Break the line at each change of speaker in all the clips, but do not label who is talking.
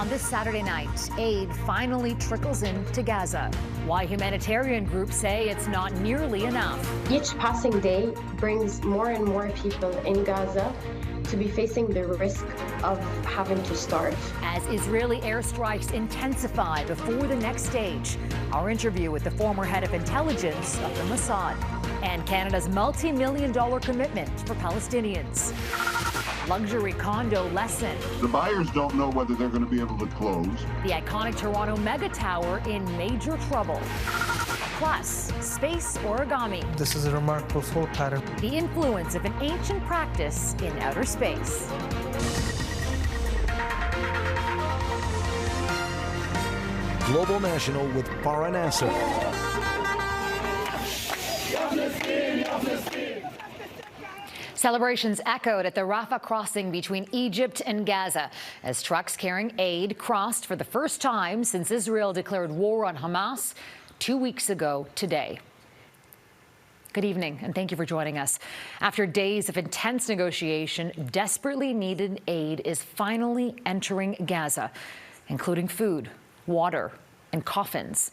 On this Saturday night, aid finally trickles into Gaza. Why humanitarian groups say it's not nearly enough.
Each passing day brings more and more people in Gaza to be facing the risk of having to starve.
As Israeli airstrikes intensify before the next stage, our interview with the former head of intelligence of the Mossad, and Canada's multi-million-dollar commitment for Palestinians. Luxury condo lesson.
The buyers don't know whether they're going to be able to close.
The iconic Toronto mega tower in major trouble. Plus, space origami.
This is a remarkable flow pattern.
The influence of an ancient practice in outer space.
Global National with Farah Nasser.
Celebrations echoed at the Rafah crossing between Egypt and Gaza as trucks carrying aid crossed for the first time since Israel declared war on Hamas 2 weeks ago today. Good evening, and thank you for joining us. After days of intense negotiation, desperately needed aid is finally entering Gaza, including food, water, and coffins.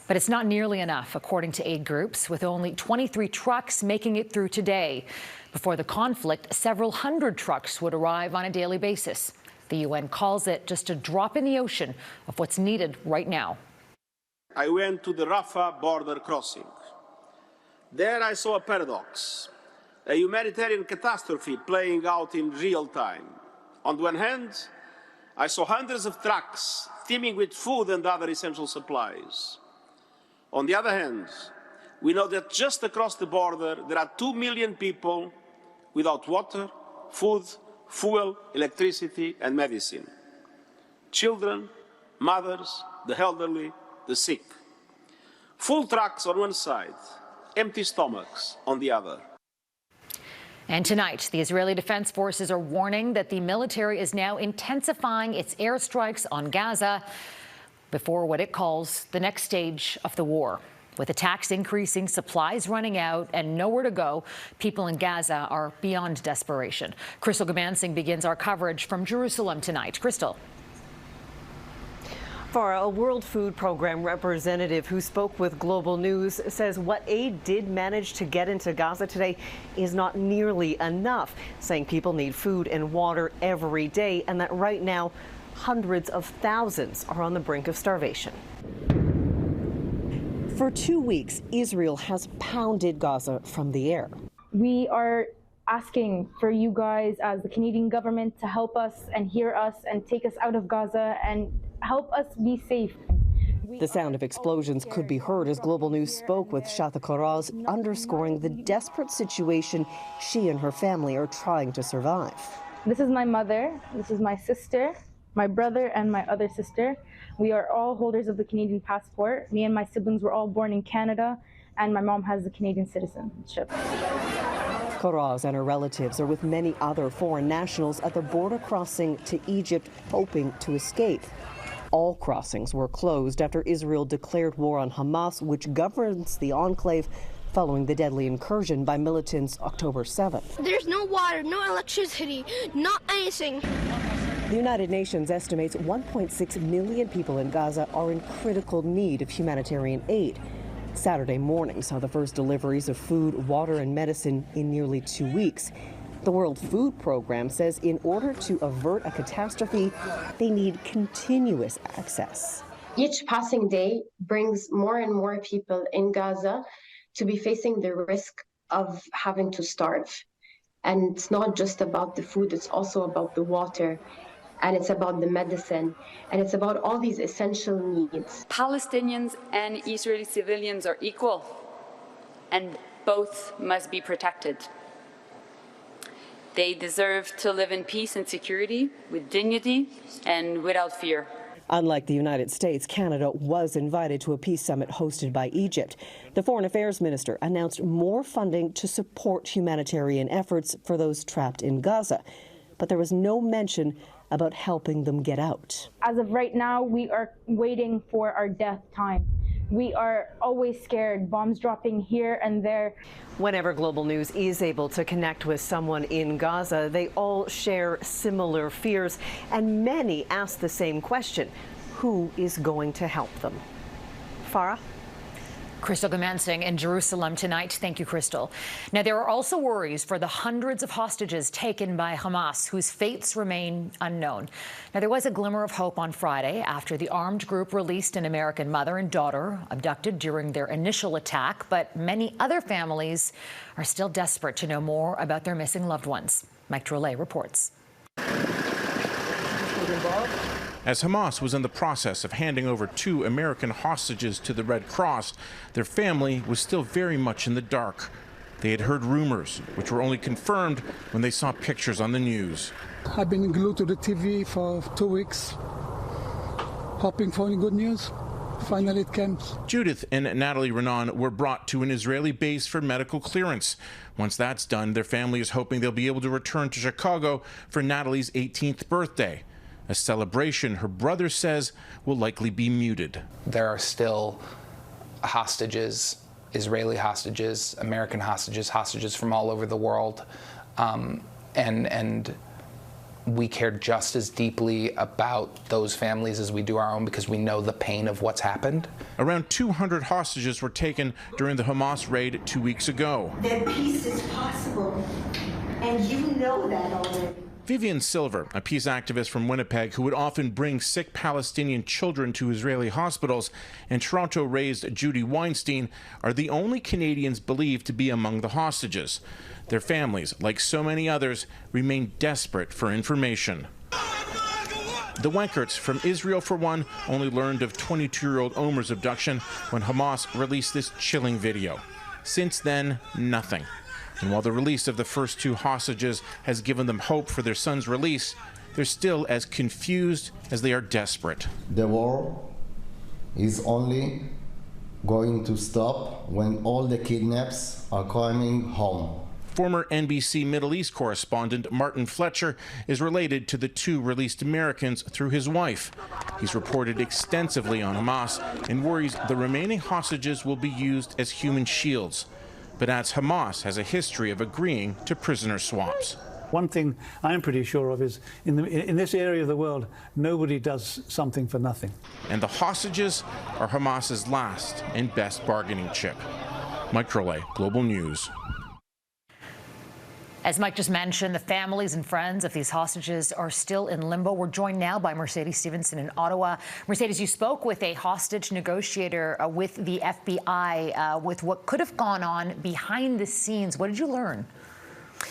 But it's not nearly enough, according to aid groups, with only 23 trucks making it through today. Before the conflict, several hundred trucks would arrive on a daily basis. The UN calls it just a drop in the ocean of what's needed right now.
I went to the Rafah border crossing. There I saw a paradox, a humanitarian catastrophe playing out in real time. On the one hand, I saw hundreds of trucks teeming with food and other essential supplies. On the other hand, we know that just across the border there are 2 million people without water, food, fuel, electricity and medicine. Children, mothers, the elderly, the sick. Full trucks on one side, empty stomachs on the other.
And tonight, the Israeli Defense Forces are warning that the military is now intensifying its airstrikes on Gaza before what it calls the next stage of the war. With attacks increasing, supplies running out, and nowhere to go, people in Gaza are beyond desperation. Crystal Goomansingh begins our coverage from Jerusalem tonight. Crystal.
For a World Food Program representative who spoke with Global News says what aid did manage to get into Gaza today is not nearly enough, saying people need food and water every day and that right now hundreds of thousands are on the brink of starvation.
For 2 weeks, Israel has pounded Gaza from the air.
We are asking for you guys as the Canadian government to help us and hear us and take us out of Gaza and help us be safe.
The sound of explosions could be heard as Global News spoke with Shatha Koraz, underscoring the desperate situation she and her family are trying to survive.
This is my mother, this is my sister, my brother and my other sister. We are all holders of the Canadian passport. Me and my siblings were all born in Canada, and my mom has the Canadian citizenship.
Koraz and her relatives are with many other foreign nationals at the border crossing to Egypt, hoping to escape. All crossings were closed after Israel declared war on Hamas, which governs the enclave following the deadly incursion by militants October 7th.
There's no water, no electricity, not anything.
The United Nations estimates 1.6 million people in Gaza are in critical need of humanitarian aid. Saturday morning saw the first deliveries of food, water and medicine in nearly 2 weeks. The World Food Program says in order to avert a catastrophe, they need continuous access.
Each passing day brings more and more people in Gaza to be facing the risk of having to starve. And it's not just about the food, it's also about the water. And it's about the medicine, and it's about all these essential needs.
Palestinians and Israeli civilians are equal, and both must be protected. They deserve to live in peace and security, with dignity and without fear.
Unlike the United States, Canada was invited to a peace summit hosted by Egypt. The Foreign Affairs Minister announced more funding to support humanitarian efforts for those trapped in Gaza. But there was no mention about helping them get out.
As of right now, we are waiting for our death time. We are always scared, bombs dropping here and there.
Whenever Global News is able to connect with someone in Gaza, they all share similar fears, and many ask the same question: who is going to help them? Farah?
Crystal Goomansingh in Jerusalem tonight. Thank you, Crystal. Now, there are also worries for the hundreds of hostages taken by Hamas, whose fates remain unknown. Now, there was a glimmer of hope on Friday after the armed group released an American mother and daughter abducted during their initial attack, but many other families are still desperate to know more about their missing loved ones. Mike Drolet reports.
As Hamas was in the process of handing over 2 American hostages to the Red Cross, their family was still very much in the dark. They had heard rumors, which were only confirmed when they saw pictures on the news.
I've been glued to the TV for 2 weeks, hoping for any good news. Finally it came.
Judith and Natalie Renan were brought to an Israeli base for medical clearance. Once that's done, their family is hoping they'll be able to return to Chicago for Natalie's 18th birthday. A celebration her brother says will likely be muted.
There are still hostages, Israeli hostages, American hostages, hostages from all over the world, and we care just as deeply about those families as we do our own, because we know the pain of what's happened.
Around 200 hostages were taken during the Hamas raid 2 weeks ago.
That peace is possible, and you know that already.
Vivian Silver, a peace activist from Winnipeg who would often bring sick Palestinian children to Israeli hospitals, and Toronto-raised Judy Weinstein are the only Canadians believed to be among the hostages. Their families, like so many others, remain desperate for information. The Wenkerts from Israel, for one, only learned of 22-year-old Omer's abduction when Hamas released this chilling video. Since then, nothing. And while the release of the first 2 hostages has given them hope for their son's release, they're still as confused as they are desperate.
The war is only going to stop when all the kidnaps are coming home.
Former NBC Middle East correspondent Martin Fletcher is related to the 2 released Americans through his wife. He's reported extensively on Hamas and worries the remaining hostages will be used as human shields. But adds Hamas has a history of agreeing to prisoner swaps.
One thing I'm pretty sure of is in this area of the world, nobody does something for nothing.
And the hostages are Hamas's last and best bargaining chip. Mike Drolet, Global News.
As Mike just mentioned, the families and friends of these hostages are still in limbo. We're joined now by Mercedes Stevenson in Ottawa. Mercedes, you spoke with a hostage negotiator with the FBI with what could have gone on behind the scenes. What did you learn?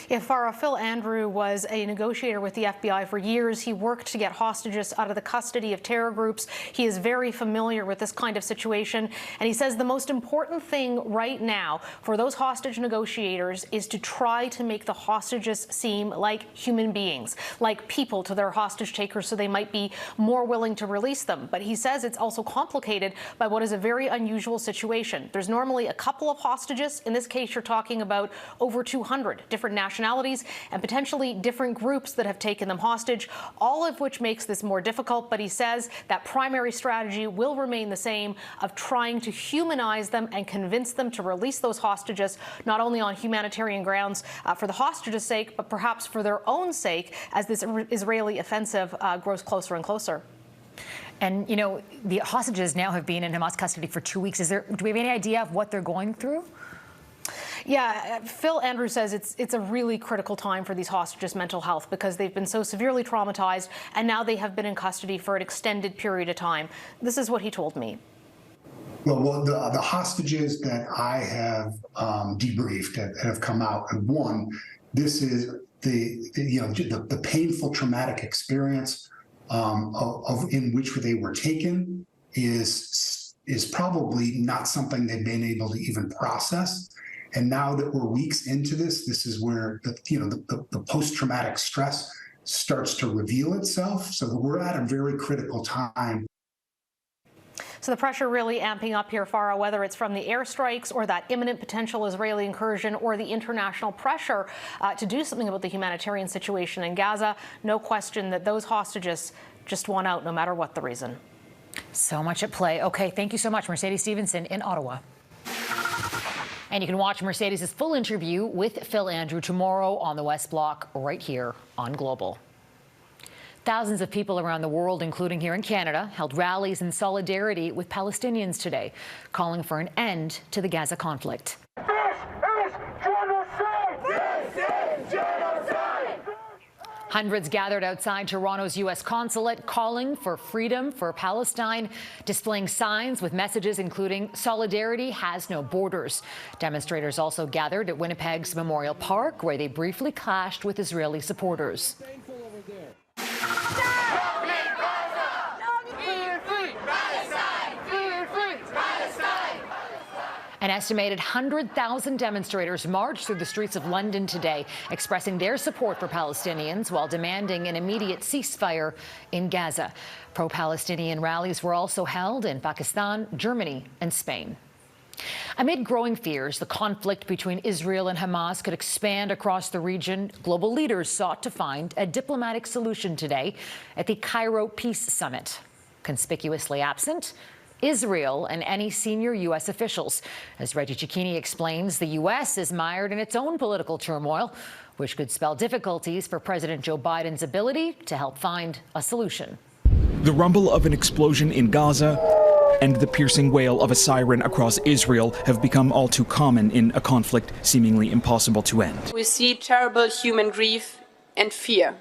Yeah, Farah, Phil Andrew was a negotiator with the FBI for years. He worked to get hostages out of the custody of terror groups. He is very familiar with this kind of situation. And he says the most important thing right now for those hostage negotiators is to try to make the hostages seem like human beings, like people to their hostage takers, so they might be more willing to release them. But he says it's also complicated by what is a very unusual situation. There's normally a couple of hostages. In this case, you're talking about over 200 different nationalities and potentially different groups that have taken them hostage, all of which makes this more difficult. But he says that primary strategy will remain the same, of trying to humanize them and convince them to release those hostages, not only on humanitarian grounds for the hostages' sake, but perhaps for their own sake as this Israeli offensive grows closer and closer.
And, you know, the hostages now have been in Hamas custody for 2 weeks. Do we have any idea of what they're going through?
Yeah, Phil Andrew says it's a really critical time for these hostages' mental health, because they've been so severely traumatized and now they have been in custody for an extended period of time. This is what he told me.
Well, the hostages that I have debriefed that have come out, and one, this is the painful traumatic experience in which they were taken is probably not something they've been able to even process. And now that we're weeks into this is where the post-traumatic stress starts to reveal itself. So we're at a very critical time.
So the pressure really amping up here, Farah, whether it's from the airstrikes or that imminent potential Israeli incursion or the international pressure to do something about the humanitarian situation in Gaza. No question that those hostages just want out no matter what the reason.
So much at play. Okay, thank you so much, Mercedes Stevenson in Ottawa. And you can watch Mercedes' full interview with Phil Andrew tomorrow on the West Block right here on Global. Thousands of people around the world, including here in Canada, held rallies in solidarity with Palestinians today, calling for an end to the Gaza conflict.
This is genocide! This is genocide!
Hundreds gathered outside Toronto's U.S. consulate, calling for freedom for Palestine, displaying signs with messages including "Solidarity has no borders." Demonstrators also gathered at Winnipeg's Memorial Park, where they briefly clashed with Israeli supporters. An estimated 100,000 demonstrators marched through the streets of London today, expressing their support for Palestinians while demanding an immediate ceasefire in Gaza. Pro-Palestinian rallies were also held in Pakistan, Germany, and Spain. Amid growing fears the conflict between Israel and Hamas could expand across the region, global leaders sought to find a diplomatic solution today at the Cairo Peace Summit. Conspicuously absent, Israel and any senior U.S. officials. As Reggie Cicchini explains, the U.S. is mired in its own political turmoil, which could spell difficulties for President Joe Biden's ability to help find a solution.
The rumble of an explosion in Gaza and the piercing wail of a siren across Israel have become all too common in a conflict seemingly impossible to end.
We see terrible human grief and fear.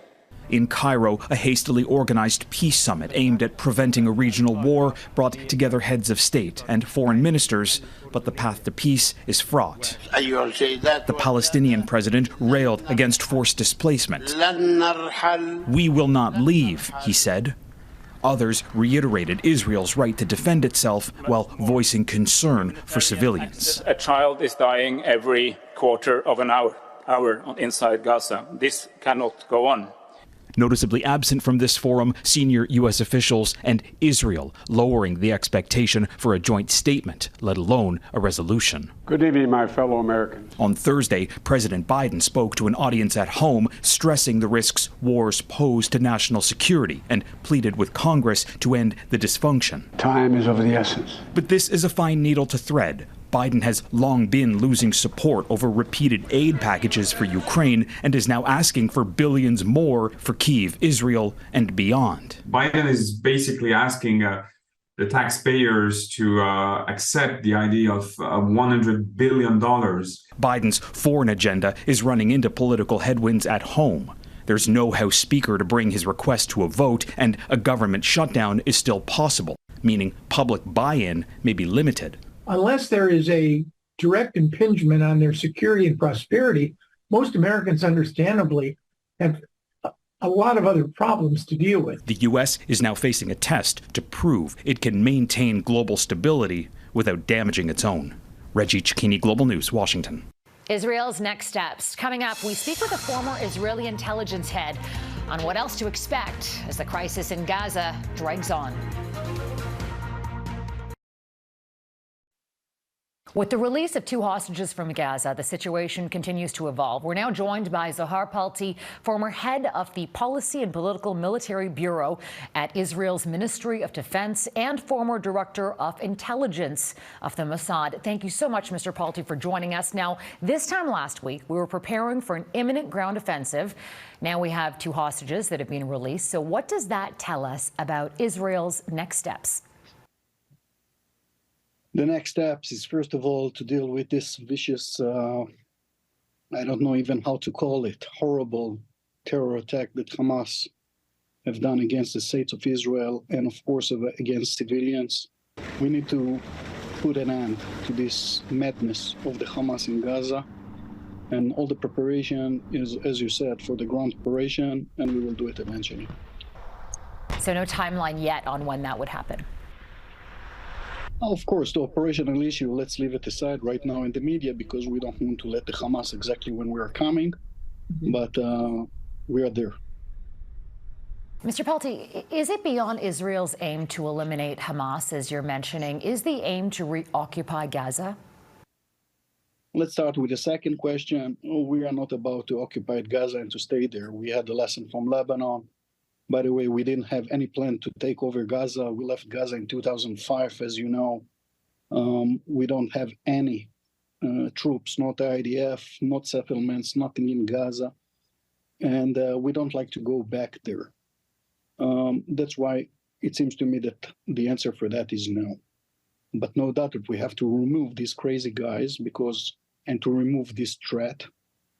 In Cairo, a hastily organized peace summit aimed at preventing a regional war brought together heads of state and foreign ministers, but the path to peace is fraught. The Palestinian president railed against forced displacement. "We will not leave," he said. Others reiterated Israel's right to defend itself while voicing concern for civilians.
A child is dying every quarter of an hour inside Gaza. This cannot go on.
Noticeably absent from this forum, senior U.S. officials and Israel, lowering the expectation for a joint statement, let alone a resolution.
Good evening, my fellow Americans.
On Thursday, President Biden spoke to an audience at home, stressing the risks wars pose to national security and pleaded with Congress to end the dysfunction.
Time is of the essence.
But this is a fine needle to thread. Biden has long been losing support over repeated aid packages for Ukraine and is now asking for billions more for Kyiv, Israel, and beyond.
Biden is basically asking the taxpayers to accept the idea of $100 billion.
Biden's foreign agenda is running into political headwinds at home. There's no House Speaker to bring his request to a vote, and a government shutdown is still possible, meaning public buy-in may be limited.
Unless there is a direct impingement on their security and prosperity, most Americans understandably have a lot of other problems to deal with.
The U.S. is now facing a test to prove it can maintain global stability without damaging its own. Reggie Cicchini, Global News, Washington.
Israel's next steps. Coming up, we speak with a former Israeli intelligence head on what else to expect as the crisis in Gaza drags on. With the release of 2 hostages from Gaza, the situation continues to evolve. We're now joined by Zohar Palti, former head of the Policy and Political Military Bureau at Israel's Ministry of Defense and former director of intelligence of the Mossad. Thank you so much, Mr. Palti, for joining us. Now, this time last week, we were preparing for an imminent ground offensive. Now we have 2 hostages that have been released. So what does that tell us about Israel's next steps?
The next steps is, first of all, to deal with this vicious, I don't know even how to call it, horrible terror attack that Hamas have done against the state of Israel and, of course, against civilians. We need to put an end to this madness of the Hamas in Gaza. And all the preparation is, as you said, for the ground operation, and we will do it eventually.
So no timeline yet on when that would happen?
Of course, the operational issue, let's leave it aside right now in the media because we don't want to let the Hamas exactly when we are coming, but we are there.
Mr. Palti, is it beyond Israel's aim to eliminate Hamas, as you're mentioning? Is the aim to reoccupy Gaza?
Let's start with the second question. We are not about to occupy Gaza and to stay there. We had a lesson from Lebanon. By the way, we didn't have any plan to take over Gaza. We left Gaza in 2005, as you know. We don't have any troops, not IDF, not settlements, nothing in Gaza. And we don't like to go back there. That's why it seems to me that the answer for that is no. But no doubt that we have to remove these crazy guys and to remove this threat,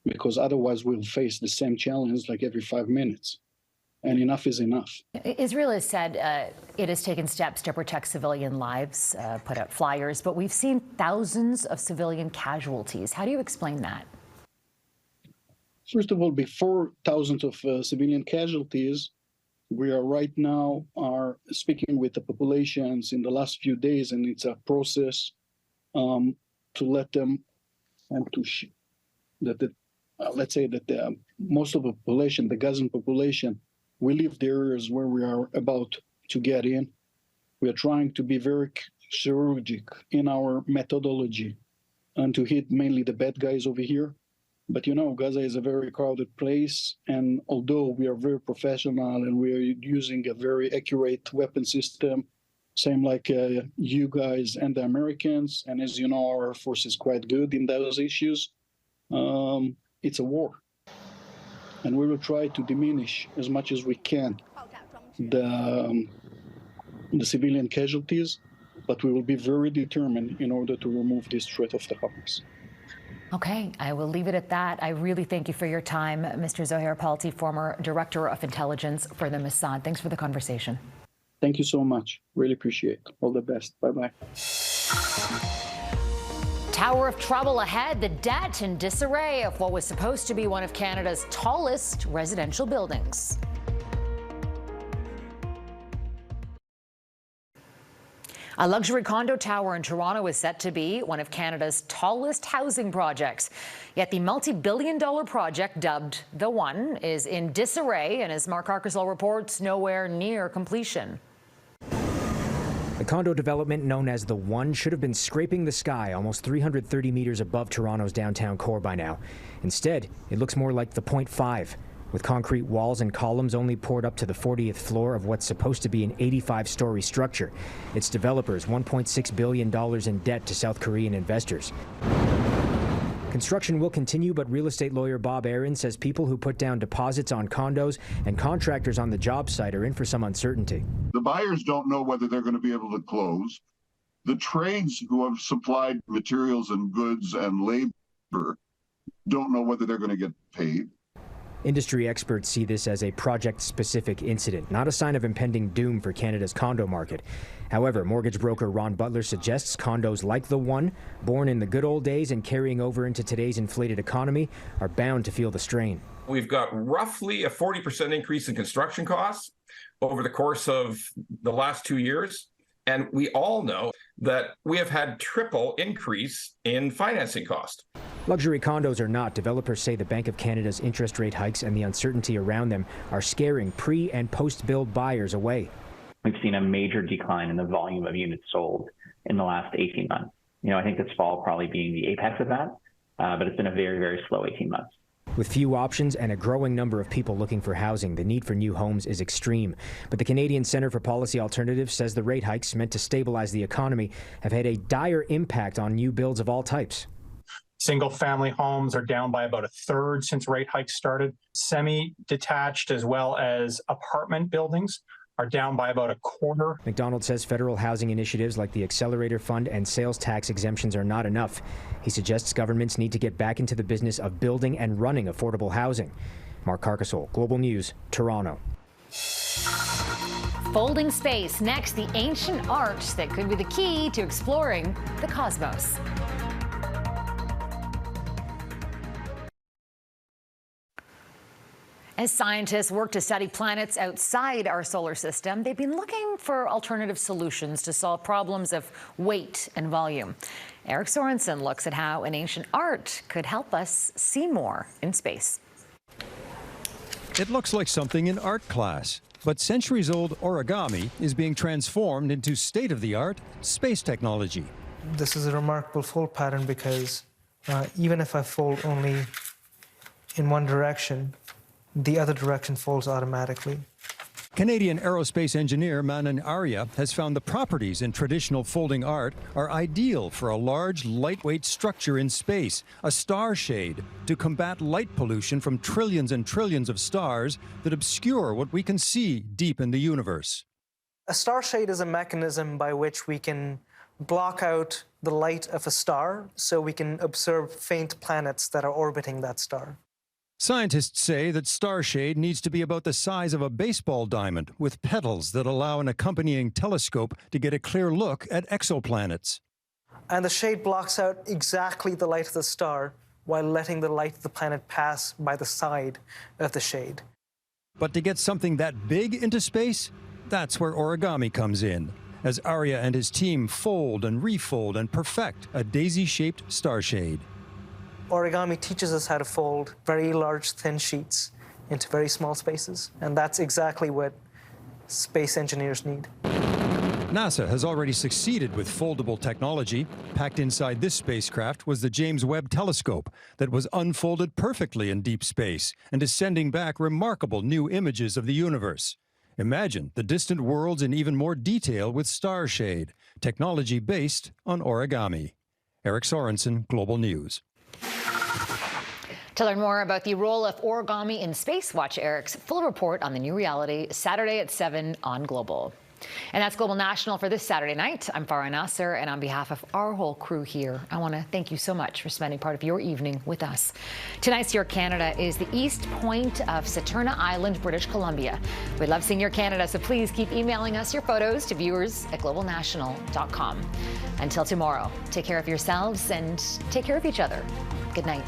because otherwise we'll face the same challenge like every 5 minutes. And enough is enough.
Israel has said it has taken steps to protect civilian lives, put out flyers, but we've seen thousands of civilian casualties. How do you explain that?
First of all, before thousands of civilian casualties, we are right now speaking with the populations in the last few days, and it's a process to let them and let's say that most of the population, the Gazan population, we leave the areas where we are about to get in. We are trying to be very chirurgic in our methodology and to hit mainly the bad guys over here. But you know, Gaza is a very crowded place, and although we are very professional and we are using a very accurate weapon system, same like you guys and the Americans, and as you know, our force is quite good in those issues, it's a war. And we will try to diminish as much as we can the civilian casualties, but we will be very determined in order to remove this threat of the Hamas.
Okay, I will leave it at that. I really thank you for your time, Mr. Zohair Palti, former Director of Intelligence for the Mossad. Thanks for the conversation.
Thank you so much. Really appreciate it. All the best. Bye-bye.
Tower of trouble ahead, the debt in disarray of what was supposed to be one of Canada's tallest residential buildings. A luxury condo tower in Toronto is set to be one of Canada's tallest housing projects. Yet the multi-billion-dollar project, dubbed The One, is in disarray and, as Mark Harkisol reports, nowhere near completion.
The condo development known as The One should have been scraping the sky almost 330 meters above Toronto's downtown core by now. Instead, it looks more like the Point 5, with concrete walls and columns only poured up to the 40th floor of what's supposed to be an 85-story structure. Its developers $1.6 billion in debt to South Korean investors. Construction will continue, but real estate lawyer Bob Aaron says people who put down deposits on condos and contractors on the job site are in for some uncertainty.
The buyers don't know whether they're going to be able to close. The trades who have supplied materials and goods and labor don't know whether they're going to get paid.
Industry experts see this as a project-specific incident, not a sign of impending doom for Canada's condo market. However, mortgage broker Ron Butler suggests condos like The One, born in the good old days and carrying over into today's inflated economy, are bound to feel the strain.
We've got roughly a 40% increase in construction costs over the course of the last 2 years. And we all know that we have had triple increase in financing cost.
Luxury condos or not, developers say the Bank of Canada's interest rate hikes and the uncertainty around them are scaring pre- and post-build buyers away.
We've seen a major decline in the volume of units sold in the last 18 months. I think this fall probably being the apex of that, but it's been a very, very slow 18 months.
With few options and a growing number of people looking for housing, the need for new homes is extreme. But the Canadian Centre for Policy Alternatives says the rate hikes meant to stabilize the economy have had a dire impact on new builds of all types.
Single-family homes are down by about a third since rate hikes started. Semi-detached as well as apartment buildings are down by about a quarter.
McDonald says federal housing initiatives like the Accelerator Fund and sales tax exemptions are not enough. He suggests governments need to get back into the business of building and running affordable housing. Mark Harkisol, Global News, Toronto.
Folding space. Next, the ancient art that could be the key to exploring the cosmos. As scientists work to study planets outside our solar system, they've been looking for alternative solutions to solve problems of weight and volume. Eric Sorensen looks at how an ancient art could help us see more in space.
It looks like something in art class, but centuries-old origami is being transformed into state-of-the-art space technology.
This is a remarkable fold pattern because even if I fold only in one direction, the other direction folds automatically.
Canadian aerospace engineer Manan Arya has found the properties in traditional folding art are ideal for a large, lightweight structure in space, a star shade, to combat light pollution from trillions and trillions of stars that obscure what we can see deep in the universe.
A star shade is a mechanism by which we can block out the light of a star so we can observe faint planets that are orbiting that star.
Scientists say that star shade needs to be about the size of a baseball diamond, with petals that allow an accompanying telescope to get a clear look at exoplanets.
And the shade blocks out exactly the light of the star while letting the light of the planet pass by the side of the shade.
But to get something that big into space, that's where origami comes in, as Arya and his team fold and refold and perfect a daisy-shaped star shade.
Origami teaches us how to fold very large, thin sheets into very small spaces, and that's exactly what space engineers need.
NASA has already succeeded with foldable technology. Packed inside this spacecraft was the James Webb Telescope that was unfolded perfectly in deep space and is sending back remarkable new images of the universe. Imagine the distant worlds in even more detail with star shade, technology based on origami. Eric Sorensen, Global News.
To learn more about the role of origami in space, watch Eric's full report on the new reality Saturday at 7 on Global. And that's Global National for this Saturday night. I'm Farah Nasser, and on behalf of our whole crew here, I want to thank you so much for spending part of your evening with us. Tonight's Your Canada is the east point of Saturna Island, British Columbia. We love seeing your Canada, so please keep emailing us your photos to viewers@globalnational.com. Until tomorrow, take care of yourselves and take care of each other. Good night.